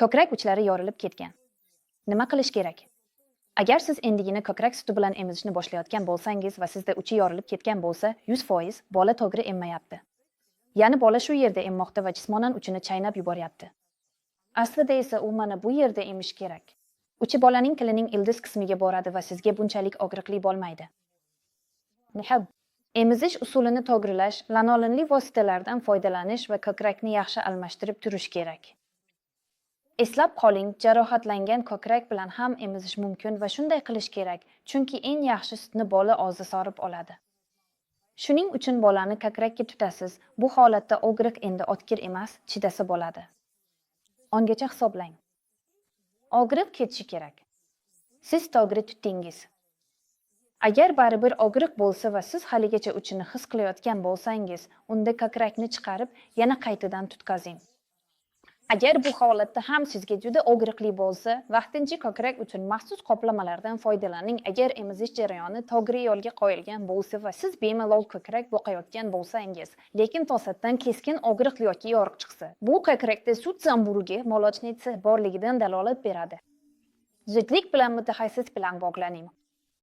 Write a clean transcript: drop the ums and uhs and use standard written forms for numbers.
Ko'krak uchlari yorilib ketgan. Nima qilish kerak? Agar siz endigina ko'krak suti bilan emizishni boshlayotgan bo'lsangiz va sizda uchi yorilib ketgan bo'lsa, 100% bola to'g'ri emmayapti. Ya'ni bola shu yerda emmoqda va jismonan uchini chaynab yuboryapti. Aslida esa u mana bu yerda emish kerak. Uchi bolaning tilining ildiz qismiga boradi va sizga bunchalik og'riqli bo'lmaydi. Nihab emizish usulini to'g'rilash, lanolinli vositalardan foydalanish va ko'krakni yaxshi almashtirib turish kerak. Eslab qoling, jarohatlangan ko'krak bilan ham emizish mumkin va shunday qilish kerak, chunki eng yaxshi sutni bola og'zi sorib oladi. Shuning uchun bolani ko'krakka tutasiz. Bu holatda og'riq endi o'tkir emas, chidasi bo'ladi. Ongacha hisoblang. Og'riq ketishi kerak. Siz to'g'ri tutdingiz. Agar baribir og'riq bo'lsa va siz haligacha uchini his qilayotgan bo'lsangiz, unda ko'krakni chiqarib, yana qaytadan tutkazing. Agar bu holatda ham sizga juda og'riqli bo'lsa, vaqtincha ko'krak uchun maxsus qoplamalardan foydalaning. Agar emizish jarayoni to'g'ri yo'lga qo'yilgan bo'lsa va siz bemalol ko'krak boqayotgan bo'lsangiz, lekin to'satdan keskin og'riq yoki yoriq chiqsa, bu ko'krakda sut zamburigi, molochnitsa borligidan dalolat beradi. Zudlik bilan mutaxassis bilan bog'laning.